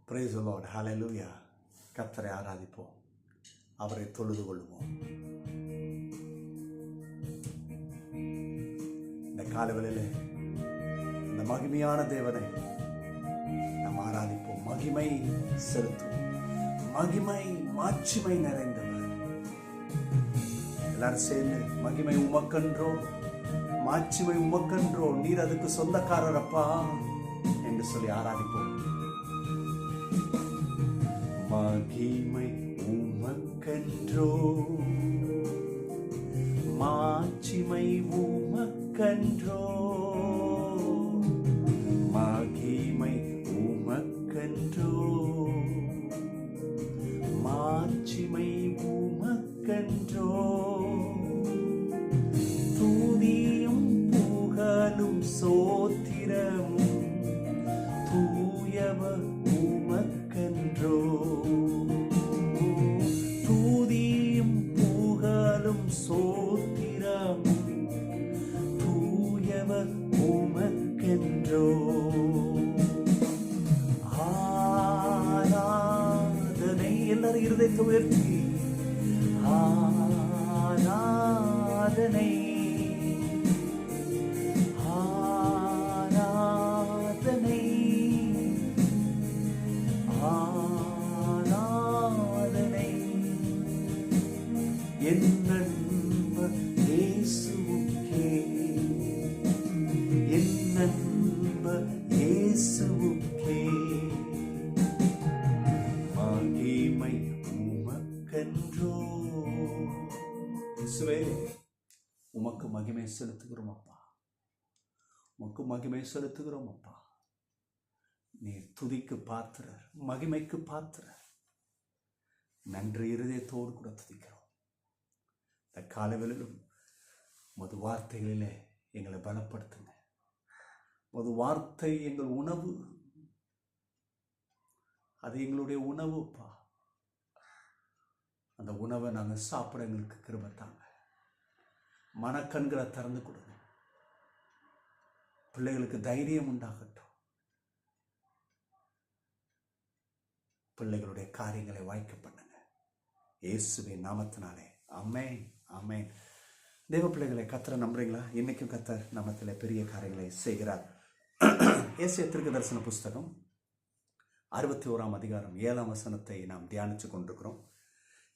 Praise the Lord. Hallelujah. கர்த்தரை ஆராதிப்போம், அவரை தொழுது கொள்வோம். இந்த காலவெளியிலே இந்த மகிமையான தேவனை நாம் ஆராதிப்போம், மகிமை செலுத்துவோம். மகிமை மாட்சிமை நிறைந்தவர். எல்லாரும் சேர்ந்து மகிமை உமக்கன்றோ, மாட்சிமை உமக்கன்றோ, நீர் அதுக்கு சொந்தக்காரர் அப்பா என்று சொல்லி ஆராதிப்போம். மகிமை உமக்கன்றோ, மாட்சிமை உமக்கன்றோ, மகிமை உமக்கன்றோ, மாட்சிமை உமக்கன்றோ, துதியும் புகழும் சோத்திரமும் தூயவர் உமக்கன்றோ, துதியும் புகழும் சோத்திரமும் தூயவர் உமக்கன்றோ. ஆராதனை, எல்லாரும் இருதயத்தை உயர்த்தி ஆராதனை, ஆராதனை, ஆராதனை என் நண்பர் இயேசுவுக்கே, என் நண்பர் இயேசுவுக்கே, மகிமை உமக்கன்றோ. இயேசுவே, உமக்கு மகிமை செலுத்துகிறோம் அப்பா, உமக்கு மகிமை செலுத்துகிறோம் அப்பா. நீ துதிக்கு பாத்திரர், மகிமைக்கு பாத்திரர். நன்றி இருதயத்தோடு கூட துதிக்கிறோம். இந்த காலவெளியிலும் உமது வார்த்தைகளிலே எங்களை பலப்படுத்துங்க. உமது வார்த்தை எங்கள் உணவு, அது எங்களுடைய உணவுப்பா. அந்த உணவை நாங்கள் சாப்பிட எங்களுக்கு கிருபை தாங்க. மனக்கண்களை திறந்து கொடுங்க. பிள்ளைகளுக்கு தைரியம் உண்டாகட்டும். பிள்ளைகளுடைய காரியங்களை வாய்க்க பண்ணுங்க, இயேசுவின் நாமத்தினாலே. ஆமென், ஆமென். தேவ பிள்ளைகளை, கர்த்தரை நம்புறீங்களா? இன்னைக்கும் கர்த்தர் நாமத்தில் பெரிய காரியங்களை செய்கிறார். ஏசாயா தீர்க்கதரிசன புஸ்தகம் 61ஆம் அதிகாரம் 7ஆம் வசனத்தை நாம் தியானித்து கொண்டிருக்கிறோம்.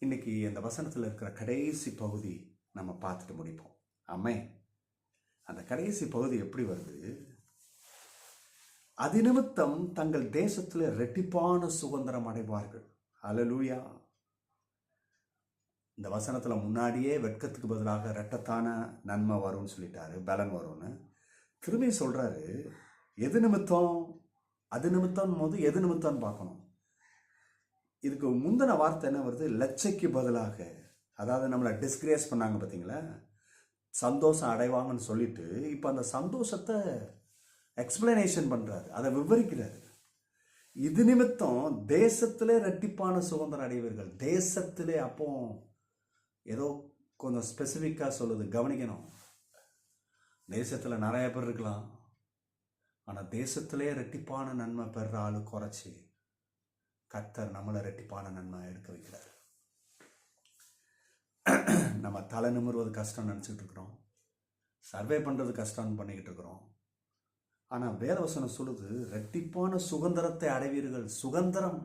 இன்னைக்கு அந்த வசனத்தில் இருக்கிற கடைசி பகுதி நம்ம பார்த்துட்டு முடிப்போம். ஆமென். அந்த கடைசி பகுதி எப்படி வருது? அதிநிமித்தம் தங்கள் தேசத்தில் இரட்டிப்பான சுதந்திரம் அடைவார்கள். அல்லேலூயா. இந்த வசனத்தில் முன்னாடியே வெட்கத்துக்கு பதிலாக இரட்டத்தான நன்மை வரும்னு சொல்லிட்டாரு, பலன் வரும்னு. திரும்பி சொல்றாரு, எது நிமித்தம்? அது நிமித்தம் போது எது நிமித்தம்னு பார்க்கணும். இதுக்கு முந்தின வார்த்தை என்ன வருது? லட்சைக்கு பதிலாக, அதாவது நம்மளை டிஸ்கிரேஸ் பண்ணாங்க பார்த்தீங்களா, சந்தோஷம் அடைவாங்கன்னு சொல்லிட்டு இப்போ அந்த சந்தோஷத்தை எக்ஸ்பிளனேஷன் பண்றாரு, அதை விவரிக்கிறாரு. இது நிமித்தம் தேசத்திலே இரட்டிப்பான சுதந்திரம் அடைவீர்கள். தேசத்திலே, அப்போ ஏதோ கொஞ்சம் ஸ்பெசிஃபிக்காக சொல்லுது, கவனிக்கணும். தேசத்தில் நிறைய பேர் இருக்கலாம், ஆனால் தேசத்திலே இரட்டிப்பான நன்மை பெற ஆளு குறைச்சி கர்த்தர் நம்மளை இரட்டிப்பான நன்மை எடுக்க வைக்கிறார். நம்ம தலை நிமிர்வது கஷ்டம் நினச்சிக்கிட்டு இருக்கிறோம், சர்வே பண்ணுறது கஷ்டம்னு பண்ணிக்கிட்டு இருக்கிறோம். ஆனால் வேதவசனம் சொல்லுது, இரட்டிப்பான சுதந்திரத்தை அடைவீர்கள். சுதந்திரம்,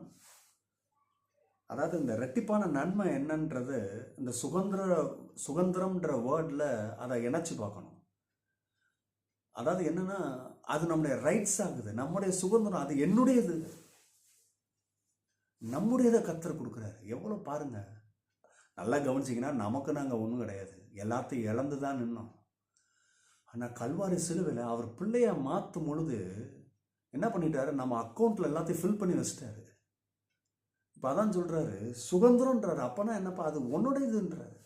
அதாவது இந்த இரட்டிப்பான நன்மை என்னன்றது, இந்த சுதந்திரம்ன்ற வேர்டில் அதை இணைச்சி பார்க்கணும். அதாவது என்னன்னா, அது நம்முடைய ரைட்ஸ் ஆகுது, நம்முடைய சுதந்திரம், அது என்னுடையது, நம்முடையதை கர்த்தர் கொடுக்குறாரு. எவ்வளோ பாருங்க, நல்லா கவனிச்சிங்கன்னா, நமக்கு நாங்கள் ஒன்றும் கிடையாது, எல்லாத்தையும் இழந்து தான் நின்னோம். ஆனால் கல்வாரி சிலுவையில் அவர் பிள்ளையை மாற்றும் பொழுது என்ன பண்ணிட்டாரு? நம்ம அக்கௌண்ட்டில் எல்லாத்தையும் ஃபில் பண்ணி வச்சிட்டாரு. இப்போ அதான் சொல்கிறாரு, சுதந்திரன்றாரு. அப்போனா என்னப்பா, அது உன்னுடையதுன்றாரு.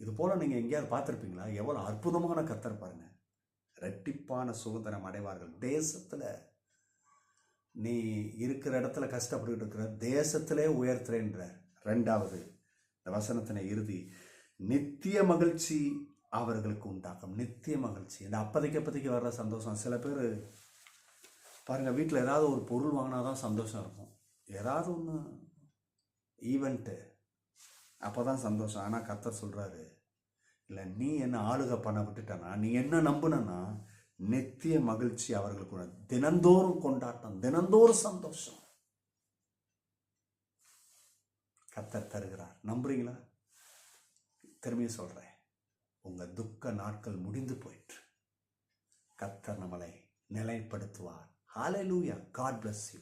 இது போல் நீங்கள் எங்கேயாவது பார்த்துருப்பீங்களா? எவ்வளோ அற்புதமான கர்த்தர் பாருங்க. இரட்டிப்பான சுதந்திரம் அடைவார்கள். தேசத்தில் நீ இருக்கிற இடத்துல கஷ்டப்பட்டுக்கிட்டு இருக்கிற, தேசத்திலே உயர்த்துறேன்றார். ரெண்டாவது, இந்த வசனத்தினை இறுதி, நித்திய மகிழ்ச்சி அவர்களுக்கு உண்டாக்கும். நித்திய மகிழ்ச்சி, இந்த அப்பதைக்கு வர்ற சந்தோஷம். சில பேர் பாருங்கள், வீட்டில் ஏதாவது ஒரு பொருள் வாங்கினா தான் சந்தோஷம் இருக்கும். ஏதாவது ஒன்று ஈவெண்ட்டு, அப்போ தான் சந்தோஷம். ஆனால் கர்த்தர் சொல்கிறாரு, இல்லை, நீ என்ன ஆளுகை பண்ண விட்டுட்டனா, நீ என்ன நம்புனா நித்திய மகிழ்ச்சி அவர்களுக்கு தினந்தோறும் கொண்டாட்டம், தினந்தோறும் சந்தோஷம் கர்த்தர் தருகிறார். நம்புறீங்களா? திரும்பியும் சொல்கிறேன், உங்கள் துக்க நாட்கள் முடிந்து போயிற்று. கர்த்தர் நம்மளை நிலைப்படுத்துவார். ஹல்லேலூயா. God bless you.